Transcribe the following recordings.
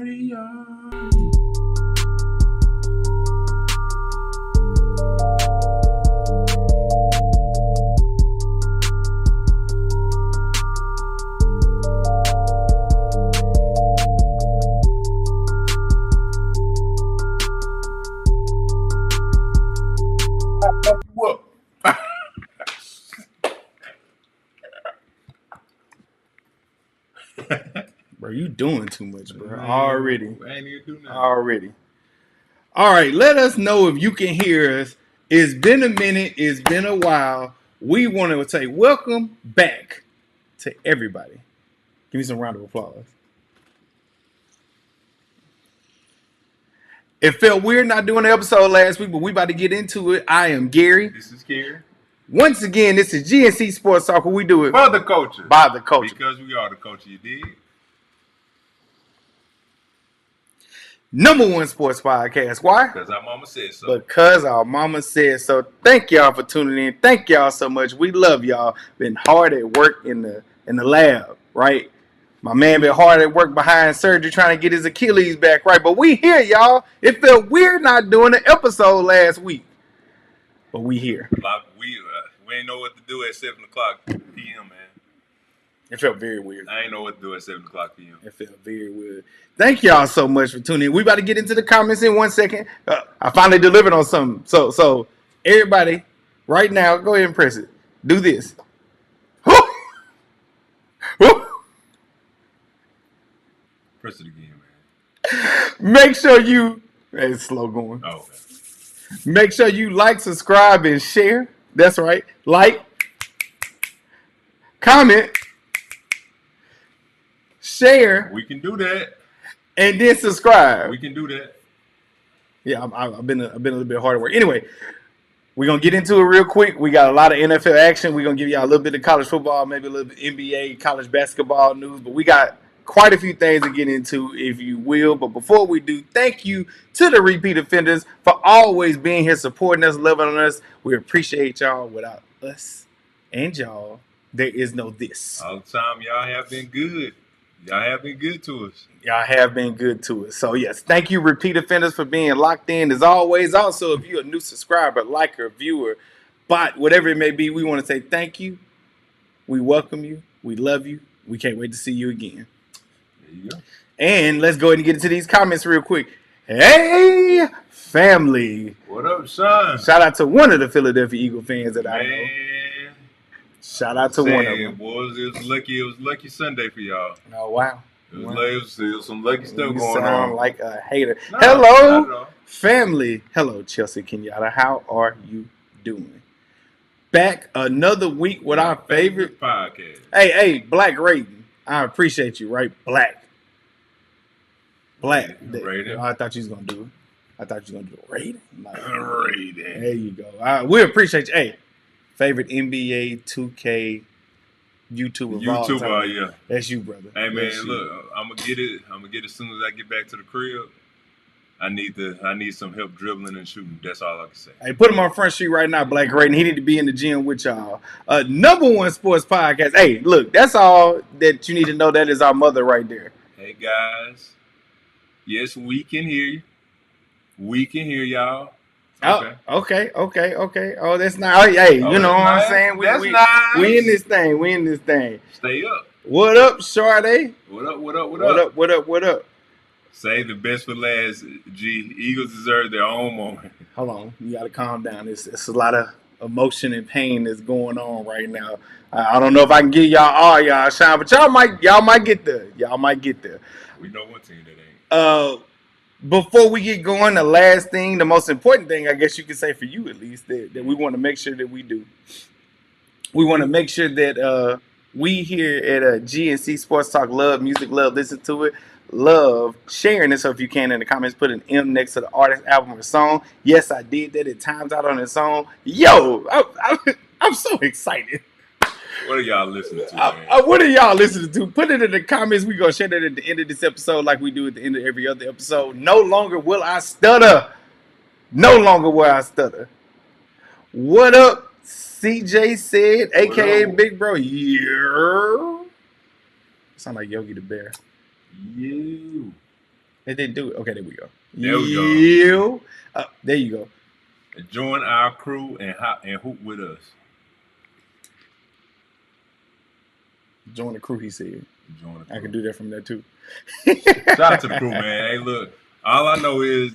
Party on. Whoa. Bro, you doing too much, bro. Already. I ain't even do nothing. Already. All right, let us know if you can hear us. It's been a minute. It's been a while. We want to say welcome back to everybody. Give me some round of applause. It felt weird not doing the episode last week, but we about to get into it. I am Gary. This is Cary. Once again, this is GNC Sports Talk. We do it For the culture. by the culture. Because we are the culture, you dig? #1 sports podcast. Why? Because our mama said so. Because our mama said so. Thank y'all for tuning in. Thank y'all so much. We love y'all. Been hard at work in the lab, right? My man been hard at work behind surgery trying to get his Achilles back, right? But we here, y'all. It felt weird not doing an episode last week. But we here. We ain't know what to do at 7 o'clock p.m., man. It felt very weird. I ain't know what to do at 7 o'clock p.m. It felt very weird. Thank y'all so much for tuning in. We about to get into the comments in 1 second. I finally delivered on something. So everybody, right now, go ahead and press it. Do this. Press it again, man. Make sure you. It's slow going. Oh, okay. Make sure you like, subscribe, and share. That's right. Like, comment, share, We can do that. and then subscribe. We can do that. Yeah, I've been a little bit hard at work. Anyway, we're going to get into it real quick. We got a lot of NFL action. We're going to give y'all a little bit of college football, maybe a little bit of NBA, college basketball news. But we got quite a few things to get into, if you will. But before we do, thank you to the repeat offenders for always being here, supporting us, loving on us. We appreciate y'all. Without us and y'all, there is no this. All the time, y'all have been good. Y'all have been good to us. Y'all have been good to us. So, yes, thank you, repeat offenders, for being locked in as always. Also, if you're a new subscriber, liker, viewer, bot, whatever it may be, we want to say thank you. We welcome you. We love you. We can't wait to see you again. There you go. And let's go ahead and get into these comments real quick. Hey, family. What up, son? Shout out to one of the Philadelphia Eagle fans that I know. Man. Shout out to one of them. Boys, it was lucky Sunday for y'all. Oh, wow. It was some lucky stuff You going sound on. like a hater. Nah, not at Hello, all. family. Hello, Chelsea Kenyatta. How are you doing? Back another week with our favorite. podcast. Hey, Black Raiden. I appreciate you, right? Black. Yeah, Raiden. I thought you was going to do it. I thought you was going to do a Raiden. Like, Raiden. there you go. We appreciate you. Hey, favorite NBA 2K YouTuber. of all time. Yeah. That's you, brother. Hey man, That's you. look, I'm gonna get it. I'm gonna get it as soon as I get back to the crib. I need some help dribbling and shooting. That's all I can say. Hey, put him on Front Street right now, Black Raiden. He need to be in the gym with y'all. #1 sports podcast. Hey, look, that's all that you need to know. That is our mother right there. Hey guys, yes, we can hear you. We can hear y'all. Okay. Oh, okay. Oh, that's not. Hey, you know what I'm saying? That's nice. We in this thing. We in this thing. Stay up. What up, Sade? What up? What up? Save the best for last, G. Eagles deserve their own moment. Hold on. You got to calm down. It's a lot of emotion and pain that's going on right now. I don't know if I can give y'all all y'all shine, but y'all might get there. Y'all might get there. We know one team that ain't. Before we get going, the last thing, the most important thing, I guess you could say for you at least, that we want to make sure that we do. We want to make sure that we here at GNC Sports Talk love music, love listen to it, love sharing it. So if you can in the comments, put an M next to the artist, album, or song. Yes, I did that. It times out on the song. Yo, I'm so excited. What are y'all listening to, man? What are y'all listening to? Put it in the comments. We're going to share that at the end of this episode like we do at the end of every other episode. No longer will I stutter. No longer will I stutter. What up, CJ said, a.k.a. Big Bro? Yeah. Sound like Yogi the Bear. You. They did do it. Okay, there we go. There we go. There you go. Join our crew and hoop with us. Join the crew, he said. Join the crew. I can do that from there too. Shout out to the crew, man. Hey, look, all I know is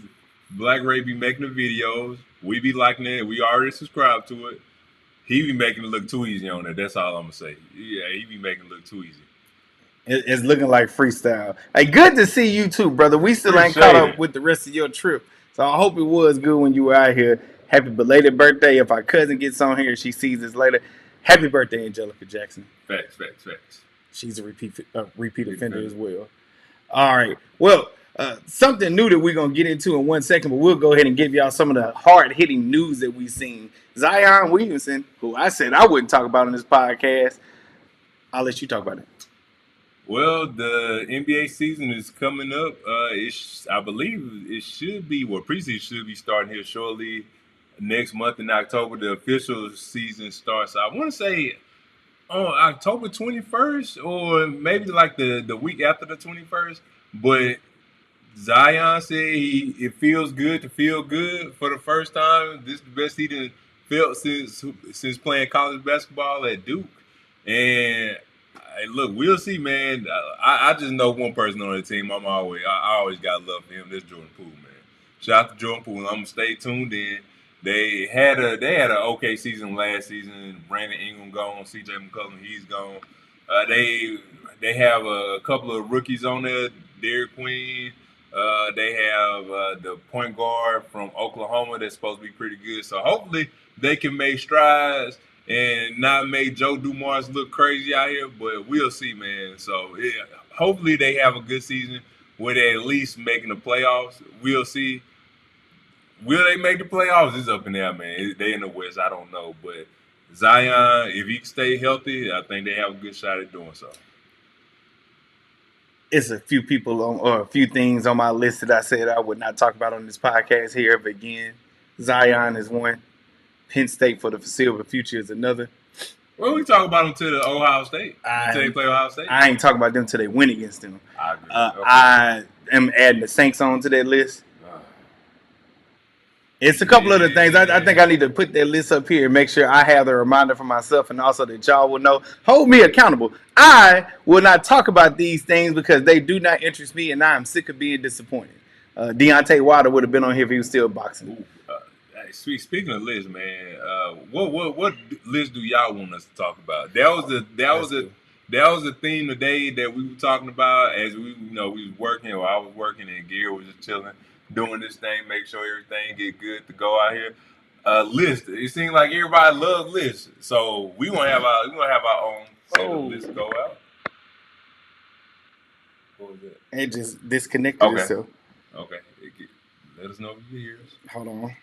Black Ray be making the videos. We be liking it. We already subscribed to it. He be making it look too easy on it. That's all I'm gonna say. Yeah, he be making it look too easy. It's looking like freestyle. Hey, good to see you too, brother. We still ain't caught up with the rest of your trip. So I hope it was good when you were out here. Happy belated birthday. If our cousin gets on here, she sees this later. Happy birthday, Angelica Jackson. Facts. She's a repeat offender as well. All right. Well, something new that we're going to get into in 1 second, but we'll go ahead and give y'all some of the hard-hitting news that we've seen. Zion Williamson, who I said I wouldn't talk about on this podcast, I'll let you talk about it. Well, the NBA season is coming up. I believe it should be, preseason should be starting here shortly. Next month in October, the official season starts. I want to say on October 21st or maybe like the week after the 21st. But Zion said it feels good to feel good for the first time. This is the best he done felt since playing college basketball at Duke. And hey, look, we'll see, man. I just know one person on the team. I always got love for him. This Jordan Poole, man. Shout out to Jordan Poole. I'm gonna stay tuned in. They had an okay season last season. Brandon Ingram gone. C.J. McCollum, he's gone. They have a couple of rookies on there. Derrick Queen. They have the point guard from Oklahoma that's supposed to be pretty good. So hopefully they can make strides and not make Joe Dumars look crazy out here, but we'll see, man. So hopefully they have a good season where they at least making the playoffs. We'll see. Will they make the playoffs? It's up in there, man. They in the West. I don't know. But Zion, if he can stay healthy, I think they have a good shot at doing so. It's a few people or a few things on my list that I said I would not talk about on this podcast here. But again, Zion is one. Penn State for the foreseeable future is another. Well, we talk about them to the Ohio State. Until they play Ohio State. I ain't talking about them till they win against them. I agree. Okay. I am adding the Saints on to that list. It's a couple other things. I think I need to put that list up here and make sure I have the reminder for myself and also that y'all will know. Hold me accountable. I will not talk about these things because they do not interest me and I am sick of being disappointed. Deontay Wilder would have been on here if he was still boxing. Speaking of lists, man, what list do y'all want us to talk about? That was the theme today that we were talking about as we was working or I was working and Gary was just chilling, doing this thing, make sure everything get good to go out here. List. It seems like everybody loves lists, so we gonna have our own set of lists go out. What was that? It just disconnected itself. Okay. Let us know if you hear us. Hold on.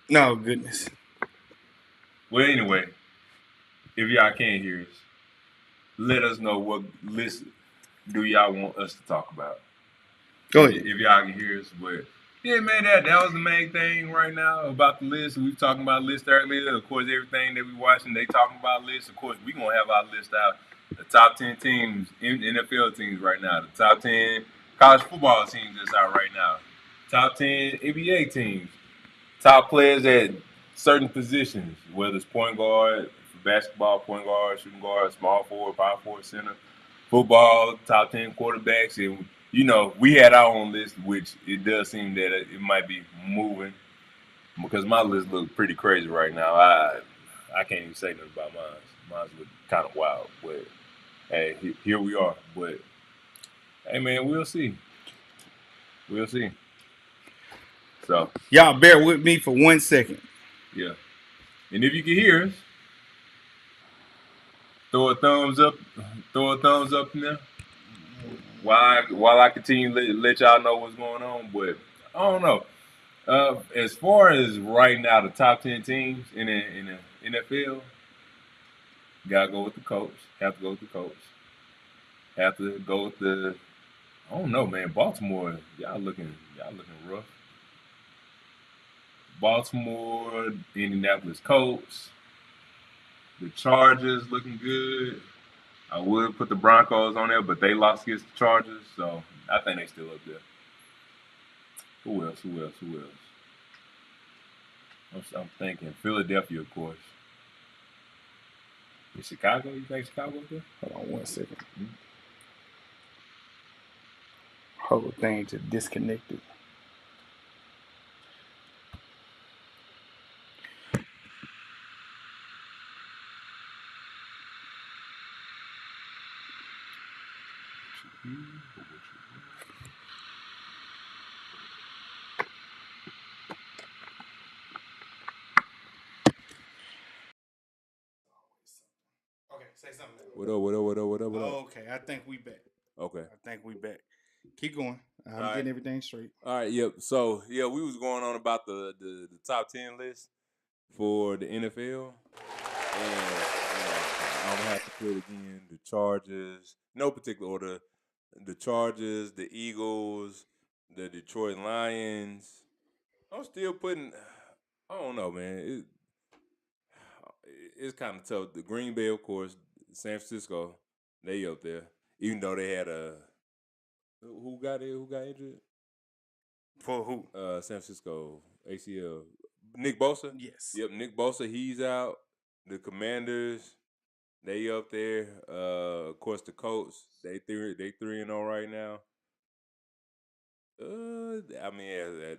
No, goodness. Well, anyway, if y'all can't hear us, let us know what list do y'all want us to talk about. Go ahead. If y'all can hear us. But, yeah, man, that was the main thing right now about the list. We were talking about lists earlier. Of course, everything that we watching, they talking about lists. Of course, we going to have our list out. The top 10 teams, NFL teams right now. The top 10 college football teams that's out right now. Top 10 NBA teams. Top players at certain positions, whether it's point guard, basketball, point guard, shooting guard, small forward, power forward, center, football, top 10 quarterbacks. And, we had our own list, which it does seem that it might be moving because my list looks pretty crazy right now. I can't even say nothing about mine. Mine's look kind of wild. But, hey, here we are. But, hey, man, we'll see. We'll see. So y'all bear with me for 1 second. Yeah. And if you can hear us, throw a thumbs up in there. While I continue to let y'all know what's going on. But I don't know. As far as right now, the top 10 teams in the NFL, gotta go with the coach. Have to go with the coach. Have to go with the I don't know, man. Baltimore, y'all looking rough. Baltimore, Indianapolis Colts, the Chargers looking good. I would put the Broncos on there, but they lost against the Chargers, so I think they still up there. Who else? Who else? Who else? I'm thinking Philadelphia, of course. Is Chicago? You think Chicago up there? Hold on 1 second. Whole thing just disconnected. Okay, say something. What up? What up? What up? What up? What up? Okay, I think we back. Okay. I think we back. Keep going. I'm All right. getting everything straight. All right. Yep. So yeah, we was going on about the top 10 list for the NFL, and I'm gonna have to put again the Chargers, no particular order. The Chargers, the Eagles, the Detroit Lions. I'm still putting. I don't know, man. It's kind of tough. The Green Bay, of course, San Francisco, they up there. Even though they had a who got injured? For who? San Francisco ACL. Nick Bosa. Yes. Yep, Nick Bosa. He's out. The Commanders, they up there. Of course, the Colts. They 3-0 right now. I mean,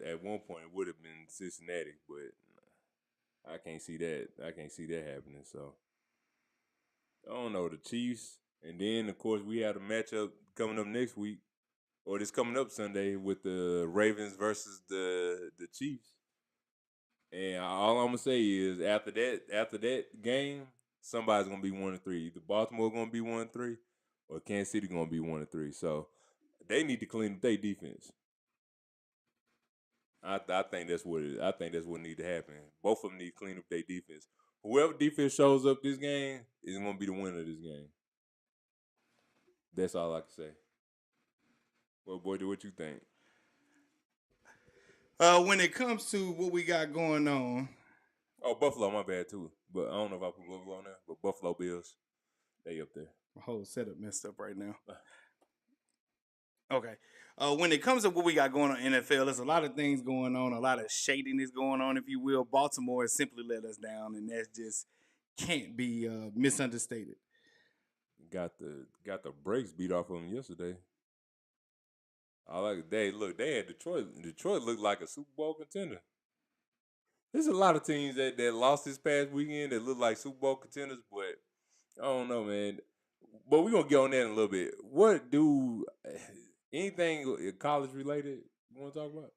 at one point it would have been Cincinnati, but I can't see that. I can't see that happening. So I don't know, the Chiefs, and then of course we have a matchup coming up next week, or this coming up Sunday with the Ravens versus the Chiefs. And all I'm gonna say is after that game, somebody's gonna be 1-3. Either Baltimore gonna be 1-3, or Kansas City gonna be 1-3. So they need to clean up their defense. I think that's what it is. I think that's what needs to happen. Both of them need to clean up their defense. Whoever defense shows up this game is going to be the winner of this game. That's all I can say. Well, boy, what you think? When it comes to what we got going on. Oh, Buffalo, my bad too. But I don't know if I put Buffalo on there. But Buffalo Bills, they up there. My whole setup messed up right now. Okay. When it comes to what we got going on in NFL, there's a lot of things going on, a lot of shadiness going on, if you will. Baltimore has simply let us down, and that just can't be misunderstated. Got the brakes beat off of them yesterday. I like they had Detroit. Detroit looked like a Super Bowl contender. There's a lot of teams that lost this past weekend that look like Super Bowl contenders, but I don't know, man. But we're gonna get on that in a little bit. What do anything college related you want to talk about?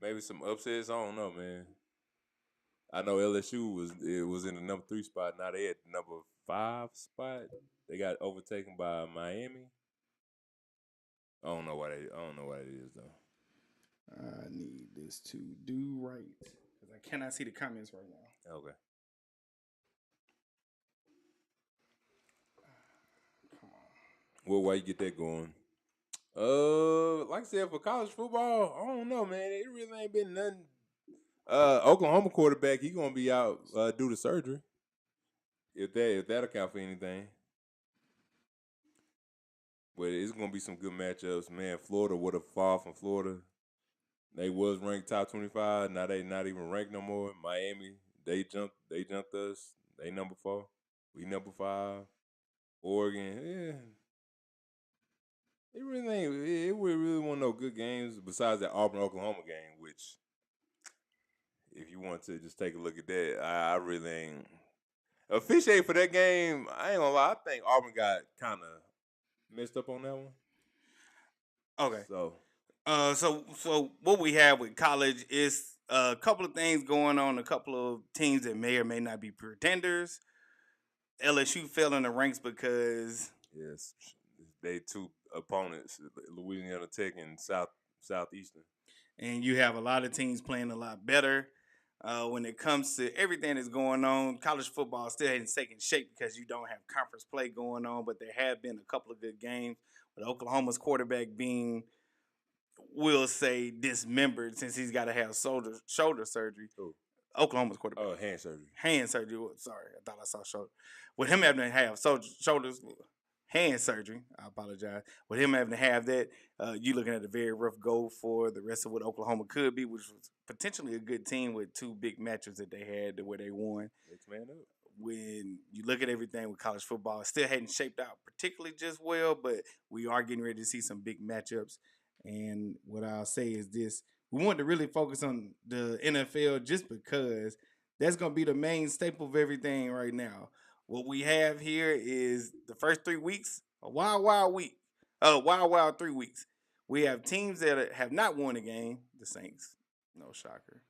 Maybe some upsets. I don't know, man. I know LSU was in the number 3 spot. Now they at the number 5 spot. They got overtaken by Miami. I don't know what it is though. I need this to do right because I cannot see the comments right now. Okay. Come on. Well, why you get that going? Like I said, for college football, I don't know, man. It really ain't been nothing. Oklahoma quarterback, he gonna be out due to surgery. If that account for anything. But it's gonna be some good matchups, man. Florida, what a fall from Florida. They was ranked top 25. Now they not even ranked no more. Miami, they jumped us. They number 4. We number 5. Oregon, yeah. It really wasn't no good games besides that Auburn-Oklahoma game, which if you want to just take a look at that, I really ain't officiate for that game. I ain't gonna lie, I think Auburn got kind of messed up on that one. Okay. So what we have with college is a couple of things going on, a couple of teams that may or may not be pretenders. LSU fell in the ranks because yes, they 2 opponents, Louisiana Tech and Southeastern. And you have a lot of teams playing a lot better. When it comes to everything that's going on, college football still hasn't taken shape because you don't have conference play going on, but there have been a couple of good games with Oklahoma's quarterback being, we'll say, dismembered since he's got to have shoulder surgery. Who? Oklahoma's quarterback. Oh, hand surgery. Hand surgery. Sorry, I thought I saw shoulder. With him having to have shoulders, hand surgery. I apologize. With him having to have that, you looking at a very rough go for the rest of what Oklahoma could be, which was potentially a good team with two big matchups that they had where they won. Next man up. When you look at everything with college football, it still hadn't shaped out particularly just well, but we are getting ready to see some big matchups. And what I'll say is this: we want to really focus on the NFL just because that's going to be the main staple of everything right now. What we have here is the first 3 weeks, a wild week, wild 3 weeks. We have teams that have not won a game. The Saints, no shocker.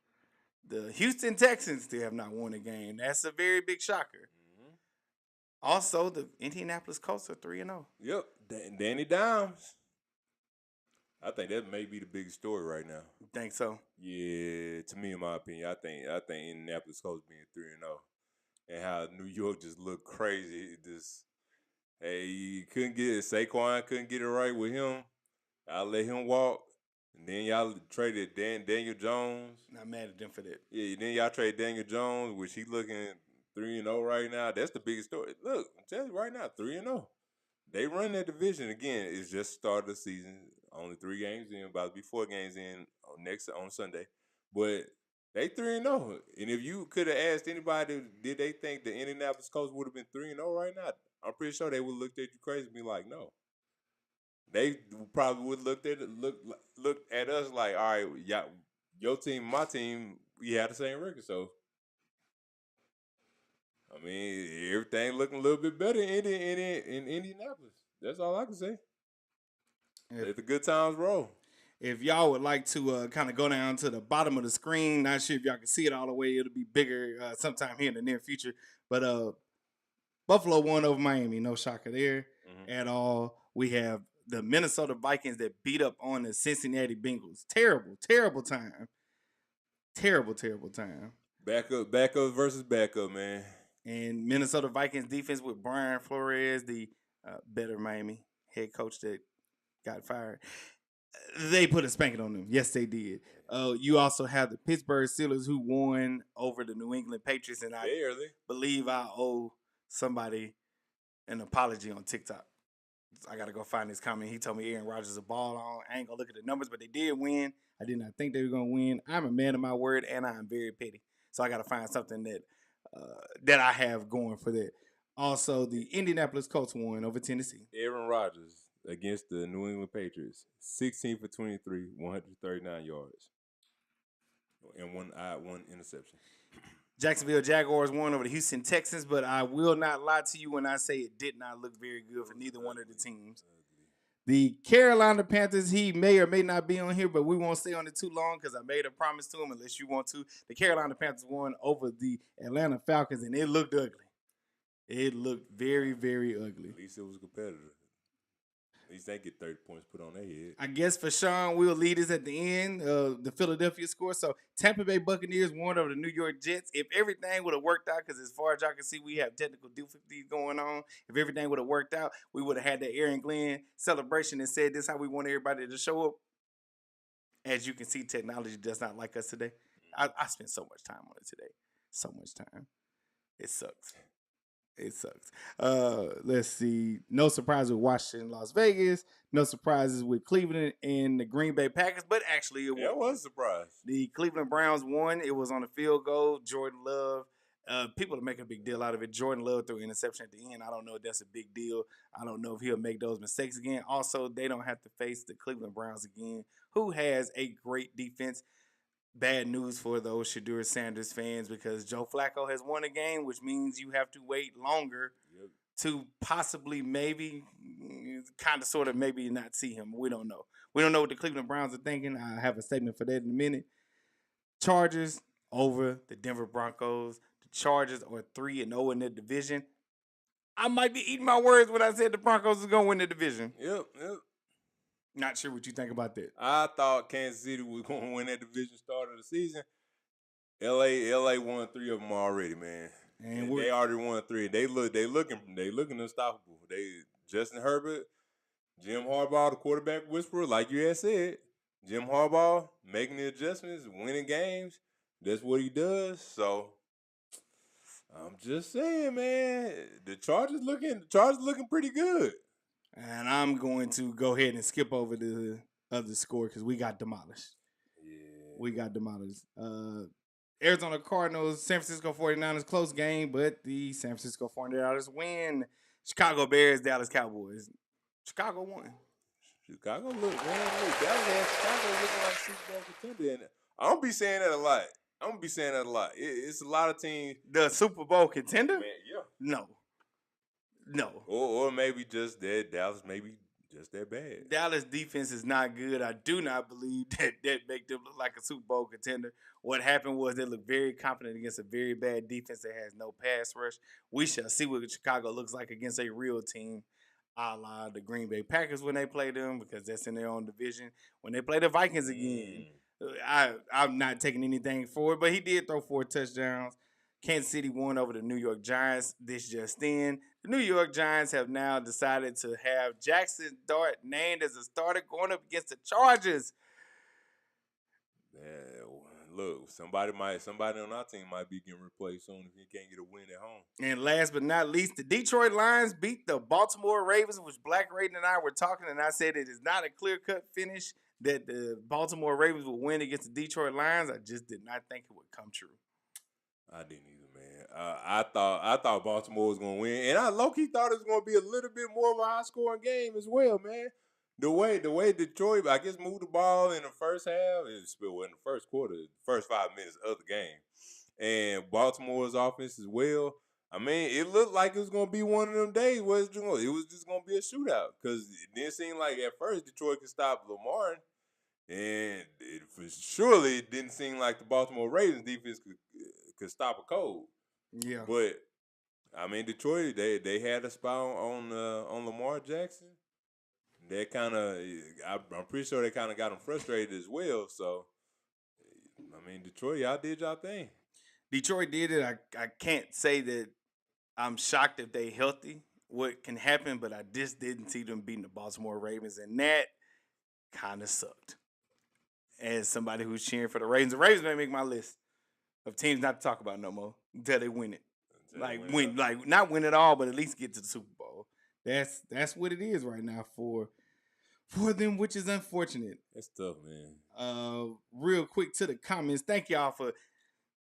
The Houston Texans still have not won a game. That's a very big shocker. Mm-hmm. Also, the Indianapolis Colts are 3-0. Yep, Danny Dimes. I think that may be the biggest story right now. You think so? Yeah, to me, in my opinion, I think Indianapolis Colts being 3-0, and how New York just looked crazy. You couldn't get it. Saquon couldn't get it right with him. I'll let him walk. And then y'all traded Daniel Jones. Not mad at them for that. Yeah, then y'all traded Daniel Jones, which he looking 3-0 right now. That's the biggest story. Look, I'm telling you right now, 3-0. They run that division again. It's just started the season. Only 3 games in, about to be 4 games in on Sunday. But they 3-0. And if you could have asked anybody, did they think the Indianapolis Colts would have been 3-0 right now? I'm pretty sure they would have looked at you crazy and be like, no. They probably would look at us like, all right, your team, my team, we had the same record. So, I mean, everything looking a little bit better in Indianapolis. That's all I can say. Let the good times roll. If y'all would like to kind of go down to the bottom of the screen, not sure if y'all can see it all the way. It'll be bigger sometime here in the near future. But Buffalo won over Miami. No shocker there at all. We have the Minnesota Vikings that beat up on the Cincinnati Bengals. Terrible time. Terrible time. Backup versus backup, man. And Minnesota Vikings defense with Brian Flores, the better Miami head coach that got fired. They put a spanking on them. Yes, they did. You also have the Pittsburgh Steelers who won over the New England Patriots, and I believe I owe somebody an apology on TikTok. I got to go find his comment. He told me Aaron Rodgers is a ball on. I ain't going to look at the numbers, but they did win. I did not think they were going to win. I'm a man of my word, and I'm very petty. So I got to find something that I have going for that. Also, the Indianapolis Colts won over Tennessee. Aaron Rodgers against the New England Patriots, 16 for 23, 139 yards, and one interception. Jacksonville Jaguars won over the Houston Texans, but I will not lie to you when I say it did not look very good for neither one of the teams. The Carolina Panthers, he may or may not be on here, but we won't stay on it too long because I made a promise to him unless you want to. The Carolina Panthers won over the Atlanta Falcons, and it looked ugly. It looked very, very ugly. At least it was competitive. At least they get 30 points put on their head. I guess for Sean, we'll lead us at the end. The Philadelphia score. So Tampa Bay Buccaneers won over the New York Jets. If everything would have worked out, because as far as y'all can see, we have technical difficulties going on. If everything would have worked out, we would have had that Aaron Glenn celebration and said this is how we want everybody to show up. As you can see, technology does not like us today. I spent so much time on it today. So much time. It sucks. It sucks. Let's see. No surprise with Washington, Las Vegas. No surprises with Cleveland and the Green Bay Packers. But actually, it was a surprise. The Cleveland Browns won. It was on a field goal. Jordan Love. People are making a big deal out of it. Jordan Love threw an interception at the end. I don't know if that's a big deal. I don't know if he'll make those mistakes again. Also, they don't have to face the Cleveland Browns again, who has a great defense. Bad news for those Shadur Sanders fans because Joe Flacco has won a game, which means you have to wait longer to possibly maybe, kind of, sort of, maybe not see him. We don't know. We don't know what the Cleveland Browns are thinking. I have a statement for that in a minute. Chargers over the Denver Broncos. The Chargers are 3-0 in the division. I might be eating my words when I said the Broncos is going to win the division. Yep. Not sure what you think about that. I thought Kansas City was going to win that division start of the season. LA won 3 of them already, man. And they already won 3. They looking unstoppable. Justin Herbert, Jim Harbaugh, the quarterback whisperer, like you had said. Jim Harbaugh making the adjustments, winning games. That's what he does. So I'm just saying, man, the Chargers looking pretty good. And I'm going to go ahead and skip over the other score because we got demolished. Yeah. We got demolished. Arizona Cardinals, San Francisco 49ers, close game, but the San Francisco 49ers win. Chicago Bears, Dallas Cowboys. Chicago won. Chicago look, man, look, Dallas has Chicago looking like a Super Bowl contender. And I don't be saying that a lot. It's a lot of teams. The Super Bowl contender? Man, yeah. No. Or maybe just that Dallas maybe just that bad. Dallas defense is not good. I do not believe that make them look like a Super Bowl contender. What happened was they looked very confident against a very bad defense that has no pass rush. We shall see what Chicago looks like against a real team, a la the Green Bay Packers when they play them, because that's in their own division. When they play the Vikings again, I'm not taking anything forward, but he did throw 4 touchdowns. Kansas City won over the New York Giants this just in. The New York Giants have now decided to have Jaxson Dart named as a starter going up against the Chargers. Yeah, look, somebody on our team might be getting replaced soon if he can't get a win at home. And last but not least, the Detroit Lions beat the Baltimore Ravens, which Black Raiden and I were talking, and I said it is not a clear-cut finish that the Baltimore Ravens will win against the Detroit Lions. I just did not think it would come true. I didn't either, man. I thought Baltimore was gonna win, and I low-key thought it was gonna be a little bit more of a high-scoring game as well, man. The way Detroit, I guess, moved the ball in the first half, it still in the first quarter, first 5 minutes of the game, and Baltimore's offense as well. I mean, it looked like it was gonna be one of them days where it was just gonna be a shootout because it didn't seem like at first Detroit could stop Lamar, and surely it didn't seem like the Baltimore Ravens defense could stop a cold. Yeah. But I mean, Detroit, they had a spot on Lamar Jackson. That kind of, I'm pretty sure they kind of got him frustrated as well. So, I mean, Detroit, y'all did y'all thing. Detroit did it. I can't say that I'm shocked if they healthy. What can happen, but I just didn't see them beating the Baltimore Ravens, and that kind of sucked. As somebody who's cheering for the Ravens may make my list of teams not to talk about no more until they win it. Not win it all, but at least get to the Super Bowl. That's what it is right now for them, which is unfortunate. That's tough, man. Real quick to the comments. Thank y'all for.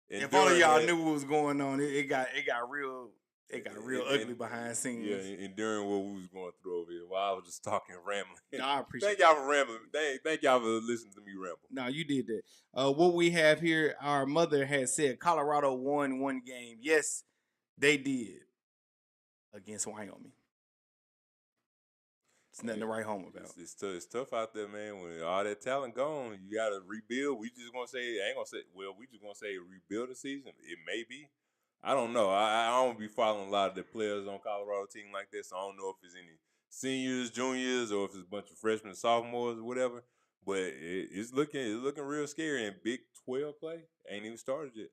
If all of y'all knew what was going on, it got real. It got real ugly behind scenes. Yeah, and during what we was going through over here, while I was just talking rambling. No, I appreciate. Thank y'all for rambling. Thank y'all for listening to me ramble. No, you did that. What we have here, our mother has said Colorado won one game. Yes, they did against Wyoming. It's nothing to write home about. It's tough out there, man. When all that talent gone, you got to rebuild. We just gonna say, we just gonna say rebuild the season. It may be. I don't know. I don't be following a lot of the players on Colorado team like this. So I don't know if it's any seniors, juniors, or if it's a bunch of freshmen, sophomores, or whatever. But it's looking real scary. And Big 12 play ain't even started yet.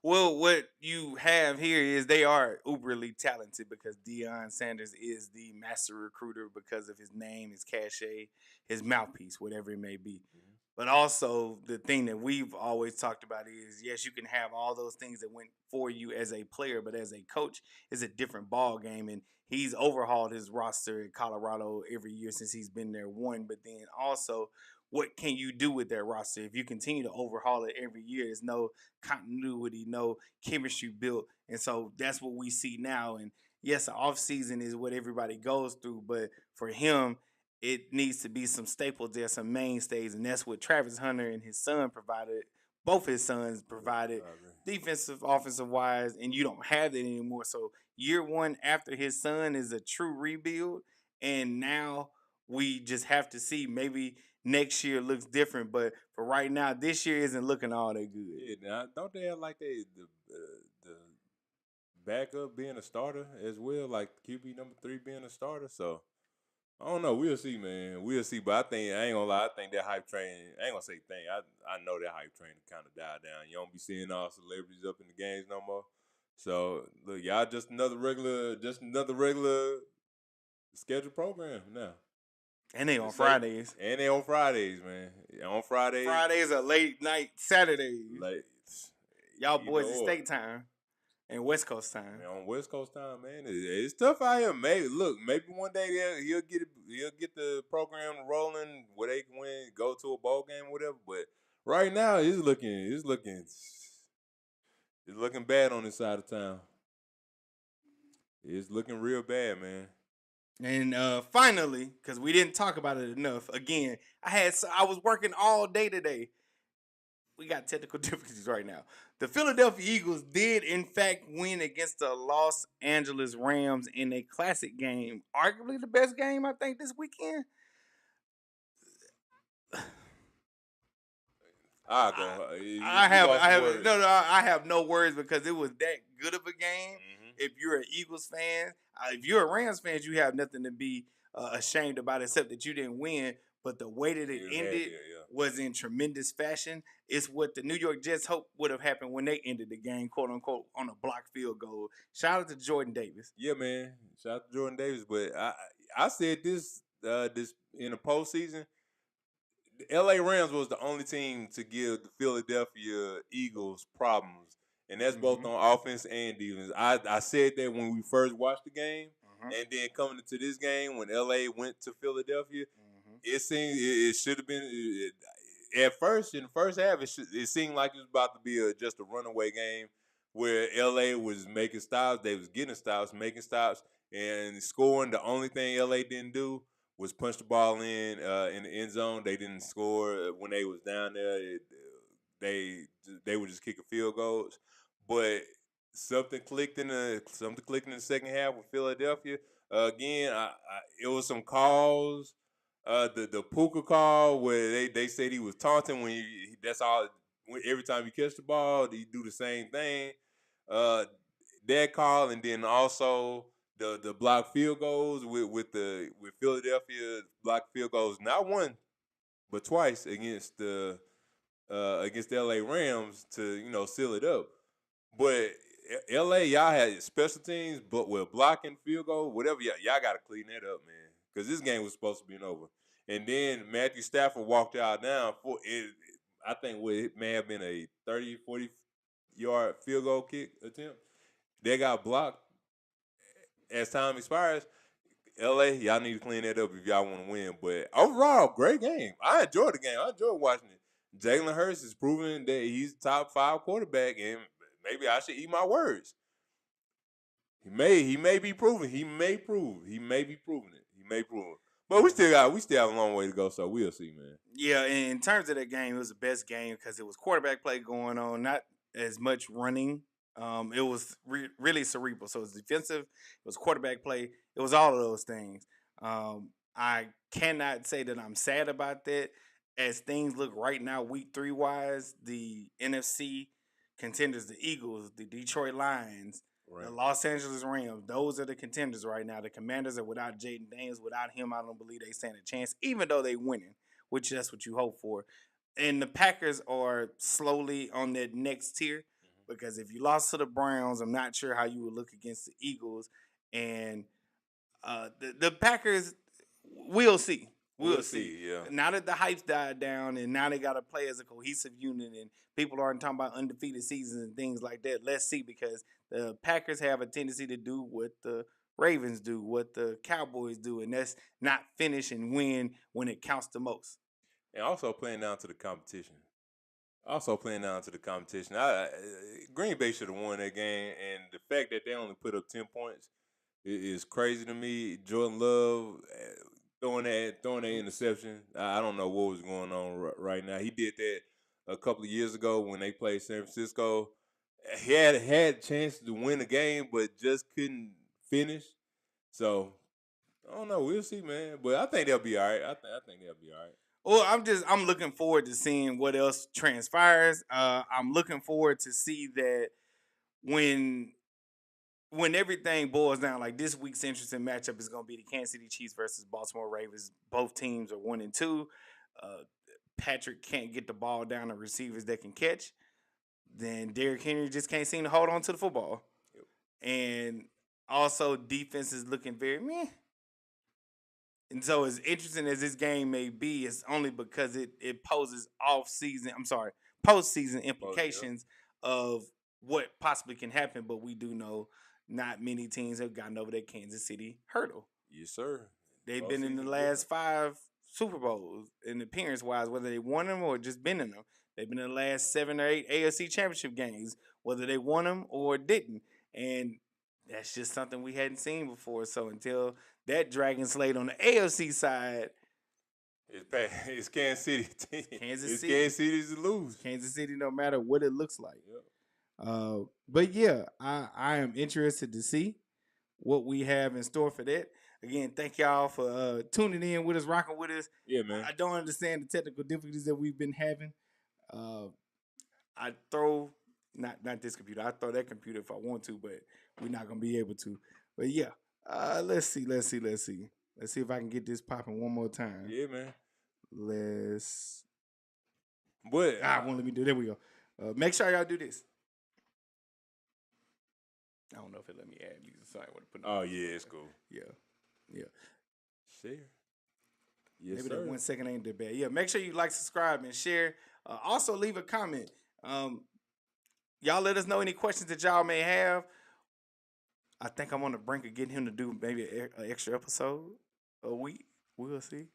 Well, what you have here is they are uberly talented because Deion Sanders is the master recruiter because of his name, his cachet, his mouthpiece, whatever it may be. Mm-hmm. But also the thing that we've always talked about is, yes, you can have all those things that went for you as a player, but as a coach, it's a different ball game. And he's overhauled his roster in Colorado every year since he's been there, one. But then also, what can you do with that roster? If you continue to overhaul it every year, there's no continuity, no chemistry built. And so that's what we see now. And yes, the offseason is what everybody goes through. But for him, it needs to be some staples there, some mainstays. And that's what Travis Hunter and his son provided. Both his sons provided defensive, offensive wise, and you don't have that anymore. So year one after his son is a true rebuild. And now we just have to see maybe next year looks different, but for right now, this year isn't looking all that good. Yeah, now, don't they have like the backup being a starter as well, like QB number 3 being a starter? So I don't know. We'll see, man. We'll see. But I ain't gonna lie. I think that hype train. I ain't gonna say thing. I know that hype train kind of died down. You don't be seeing all celebrities up in the games no more. So look, y'all just another regular scheduled program now. And they on Fridays. And they on Fridays, man. On Fridays. Fridays are late night Saturdays. Y'all You boys know at what? state time and West Coast time. Man, on West Coast time, man, it's tough out here. Maybe one day he'll get the program rolling where they can win, go to a bowl game, or whatever. But right now, it's looking bad on this side of town. It's looking real bad, man. And finally, because we didn't talk about it enough, again, I was working all day today. We got technical difficulties right now. The Philadelphia Eagles did, in fact, win against the Los Angeles Rams in a classic game, arguably the best game I think this weekend. I go. I You have, lost I some have words. no, no, I have no words because it was that good of a game. Mm-hmm. If you're an Eagles fan, if you're a Rams fan, you have nothing to be ashamed about except that you didn't win. But the way that it You had ended there, yeah. was in tremendous fashion. It's what the New York Jets hoped would have happened when they ended the game, quote unquote, on a blocked field goal. Shout out to Jordan Davis. Yeah, man. Shout out to Jordan Davis, but I said this in the postseason. The LA Rams was the only team to give the Philadelphia Eagles problems, and that's both Mm-hmm. on offense and defense. I said that when we first watched the game, Mm-hmm. and then coming into this game when LA went to Philadelphia, Mm-hmm. it seemed it should have been at first in the first half. It seemed like it was about to be just a runaway game where LA was making stops, they was getting stops, making stops, and scoring. The only thing LA didn't do was punch the ball in the end zone. They didn't score when they was down there. They they were just kicking field goals, but something clicked in the second half with Philadelphia. Again, it was some calls. The Puka call where they said he was taunting when that's all. Every time you catch the ball, he do the same thing. Uh, that call, and then also the block field goals with Philadelphia block field goals, not one but twice against the LA Rams to seal it up. But LA, y'all had special teams, but with blocking field goal, whatever, y'all got to clean that up, man, because this game was supposed to be over. And then Matthew Stafford walked out down for it. I think it may have been a 30, 40-yard field goal kick attempt. They got blocked as time expires. LA, y'all need to clean that up if y'all want to win. But overall, great game. I enjoyed the game. I enjoyed watching it. Jalen Hurts is proving that he's top 5 quarterback, and maybe I should eat my words. He may be proven. He may be proving it. He may prove it. But we still have a long way to go, so we'll see, man. Yeah, in terms of that game, it was the best game because it was quarterback play going on, not as much running. It was really cerebral. So it was defensive, it was quarterback play, it was all of those things. I cannot say that I'm sad about that. As things look right now, week 3 wise, the NFC contenders, the Eagles, the Detroit Lions, the Los Angeles Rams, those are the contenders right now. The Commanders are without Jaden Daniels. Without him, I don't believe they stand a chance, even though they winning, which that's what you hope for. And the Packers are slowly on that next tier because if you lost to the Browns, I'm not sure how you would look against the Eagles. And the Packers, we'll see. We'll see. Yeah. Now that the hype's died down and now they got to play as a cohesive unit and people aren't talking about undefeated seasons and things like that, let's see, because the Packers have a tendency to do what the Ravens do, what the Cowboys do, and that's not finish and win when it counts the most. And also playing down to the competition. Green Bay should have won that game, and the fact that they only put up 10 points is crazy to me. Jordan Love throwing that interception. I don't know what was going on right now. He did that a couple of years ago when they played San Francisco. He had a chance to win the game, but just couldn't finish. So I don't know. We'll see, man. But I think they'll be all right. I think they'll be all right. Well, I'm looking forward to seeing what else transpires. I'm looking forward to see that when everything boils down, like this week's interesting matchup is going to be the Kansas City Chiefs versus Baltimore Ravens. Both teams are 1-2. Patrick can't get the ball down to receivers that can catch. Then Derrick Henry just can't seem to hold on to the football. Yep. And also defense is looking very meh. And so as interesting as this game may be, it's only because it poses postseason implications of what possibly can happen, but we do know not many teams have gotten over that Kansas City hurdle. Yes, sir. They've been in the last 5 Super Bowls in appearance wise, whether they won them or just been in them. They've been in the last 7 or 8 AFC Championship games, whether they won them or didn't. And that's just something we hadn't seen before. So until that Dragon Slate on the AFC side, it's Kansas City. Kansas City. Kansas City's to lose. Kansas City, no matter what it looks like. Yep. But yeah, I am interested to see what we have in store for that. Again, thank y'all for tuning in with us, rocking with us. Yeah, man. I don't understand the technical difficulties that we've been having. I throw not this computer. I throw that computer if I want to, but we're not gonna be able to. But yeah, let's see. Let's see if I can get this popping one more time. Yeah, man. Won't let me do. There we go. Make sure y'all do this. I don't know if it let me add these. Sorry, I want to put. Oh yeah, it's cool. Yeah. Share. Yes, maybe sir. that 1 second ain't that bad. Yeah, make sure you like, subscribe, and share. Also, leave a comment. Y'all let us know any questions that y'all may have. I think I'm on the brink of getting him to do maybe an extra episode a week. We'll see.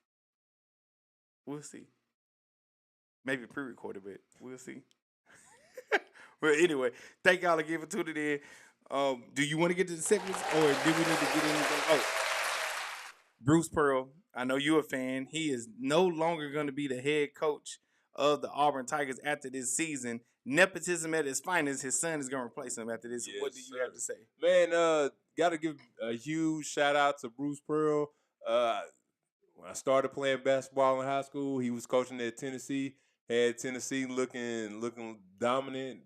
Maybe pre-recorded, but we'll see. Well, anyway, thank y'all again for tuning in. Do you want to get to the segments, or do we need to get anything? Oh, Bruce Pearl, I know you're a fan. He is no longer going to be the head coach of the Auburn Tigers after this season. Nepotism at its finest. His son is going to replace him after this. Yes, what do you have to say? Man, got to give a huge shout out to Bruce Pearl. When I started playing basketball in high school, he was coaching at Tennessee. Had Tennessee looking dominant.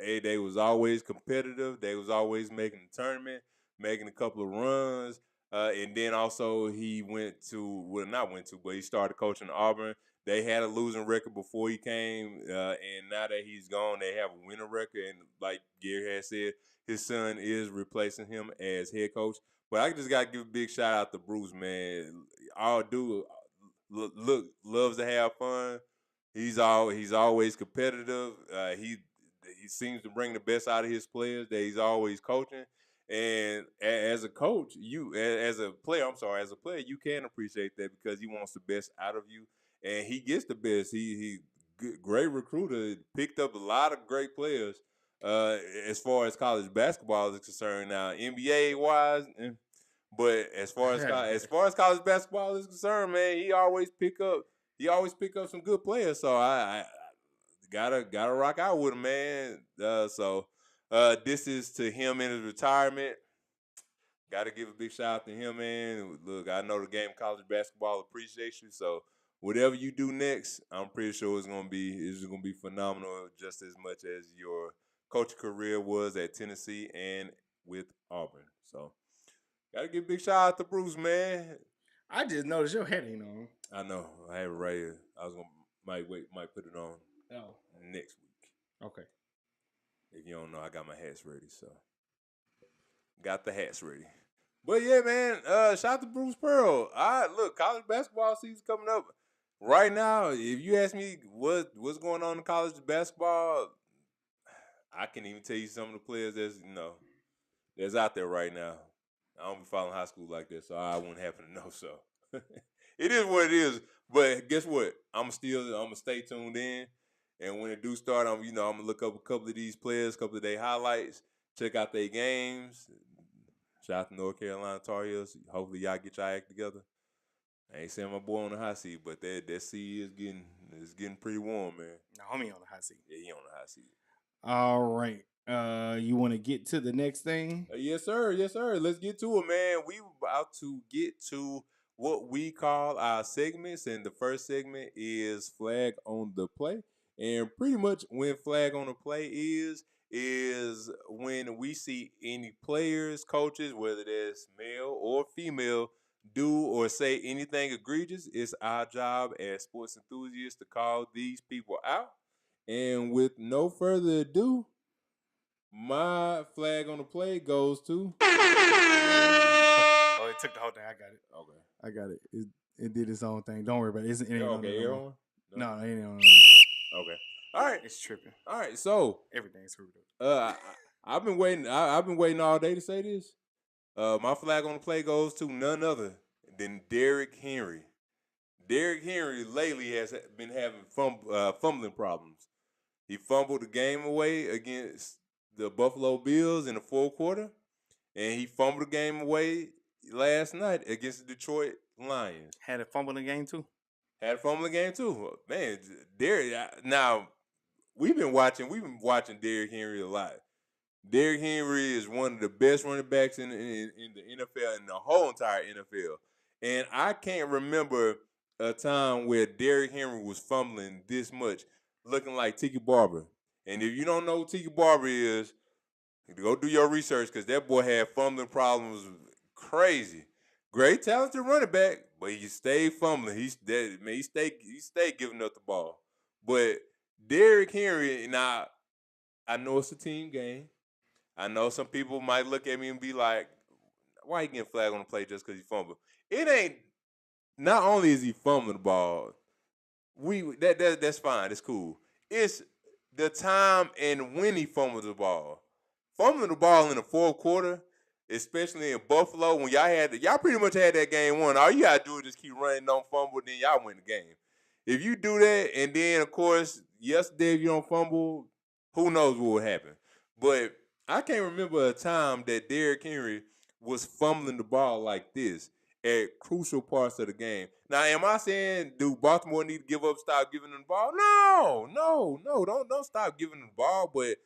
Hey, they was always competitive. They was always making the tournament, making a couple of runs. And then also he he started coaching Auburn. They had a losing record before he came, and now that he's gone, they have a winning record. And like Gary has said, his son is replacing him as head coach. But I just got to give a big shout out to Bruce, man. All dude loves to have fun. He's always competitive. He seems to bring the best out of his players that he's always coaching. And as a coach, as a player, you can appreciate that because he wants the best out of you, and he gets the best. He great recruiter, picked up a lot of great players. As far as college basketball is concerned, now NBA wise, but as far as college basketball is concerned, man, he always pick up some good players. So I gotta rock out with him, man. This is to him in his retirement. Got to give a big shout out to him, man. Look, I know the game of college basketball appreciates you. So whatever you do next, I'm pretty sure it's gonna be phenomenal, just as much as your coaching career was at Tennessee and with Auburn. So got to give a big shout out to Bruce, man. I just noticed your hat ain't on. I know. I have it right here. I was might put it on next week. Okay. If you don't know, I got my hats ready, so got the hats ready. But yeah, man, shout out to Bruce Pearl. Look, college basketball season coming up. Right now, if you ask me what's going on in college basketball, I can even tell you some of the players that's out there right now. I don't be following high school like this, so I wouldn't happen to know. So it is what it is. But guess what? I'm gonna stay tuned in. And when it do start, I'm gonna look up a couple of these players, a couple of their highlights, check out their games. Shout out to North Carolina Tar Heels. Hopefully y'all get y'all act together. I ain't saying my boy on the hot seat, but that seat is getting pretty warm, man. No, homie on the hot seat. Yeah, he on the hot seat. All right. You want to get to the next thing? Yes, sir. Yes, sir. Let's get to it, man. We about to get to what we call our segments, and the first segment is Flag on the Play. And pretty much when Flag on the Play is when we see any players, coaches, whether that's male or female, do or say anything egregious. It's our job as sports enthusiasts to call these people out. And with no further ado, my Flag on the Play goes to. Oh, it took the whole thing. I got it. Okay. I got it. It did its own thing. Don't worry about it. It ain't okay, on. No, it ain't on. Okay. All right. It's tripping. All right. So Everything's screwed up. I've been waiting. I've been waiting all day to say this. My flag on the play goes to none other than Derrick Henry. Derrick Henry lately has been having fumbling problems. He fumbled the game away against the Buffalo Bills in the fourth quarter, and he fumbled the game away last night against the Detroit Lions. Had a fumble in the game too. Had a fumble in the game too. Man, Derrick. Now we've been watching Derrick Henry a lot. Derrick Henry is one of the best running backs in the NFL, in the whole entire NFL. And I can't remember a time where Derrick Henry was fumbling this much, looking like Tiki Barber. And if you don't know who Tiki Barber is, go do your research, because that boy had fumbling problems crazy. Great talented running back, but he stayed fumbling. He stayed giving up the ball. But Derrick Henry, now I know it's a team game. I know some people might look at me and be like, why he getting flag on the play just because he fumbled? It ain't, not only is he fumbling the ball, that's fine, it's cool. It's the time and when he fumbles the ball. Fumbling the ball in the fourth quarter, especially in Buffalo, when y'all pretty much had that game won. All you gotta do is just keep running, don't fumble, then y'all win the game. If you do that, and then of course, yesterday if you don't fumble, who knows what would happen. But I can't remember a time that Derrick Henry was fumbling the ball like this at crucial parts of the game. Now, am I saying do Baltimore need to stop giving them the ball? No, don't stop giving them the ball. But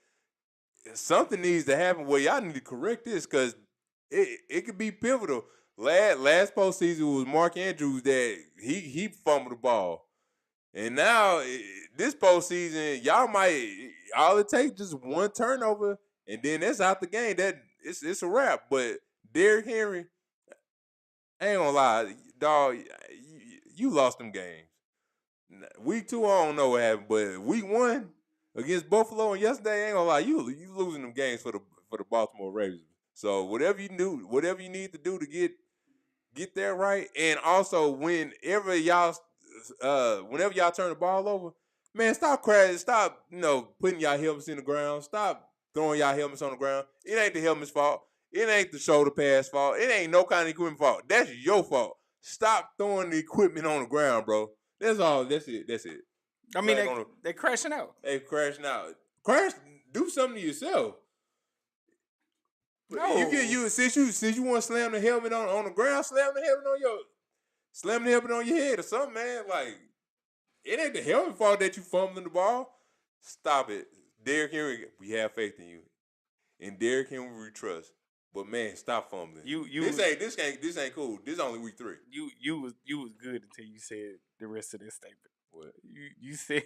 something needs to happen where y'all need to correct this, because it could be pivotal. Last postseason was Mark Andrews that he fumbled the ball. And now, this postseason, y'all might, all it takes just one turnover, and then that's out the game. It's a wrap. But Derrick Henry, I ain't gonna lie, dog, you lost them games. Week 2, I don't know what happened, but week 1 against Buffalo and yesterday, I ain't gonna lie, you losing them games for the Baltimore Ravens. So whatever you need to do to get that right, and also whenever y'all turn the ball over, man, stop crashing, stop putting y'all helmets in the ground, stop throwing y'all helmets on the ground. It ain't the helmet's fault. It ain't the shoulder pads fault. It ain't no kind of equipment fault. That's your fault. Stop throwing the equipment on the ground, bro. That's all. That's it. I mean, they're crashing out. They crashing out. Do something to yourself. No. Since you want to slam the helmet on the ground, slam the helmet on your head or something, man. Like, it ain't the helmet fault that you fumbling the ball. Stop it. Derrick Henry, we have faith in you. And Derrick Henry we trust. But man, stop fumbling. This ain't cool. This is only week 3. You was good until you said the rest of this statement. What? You said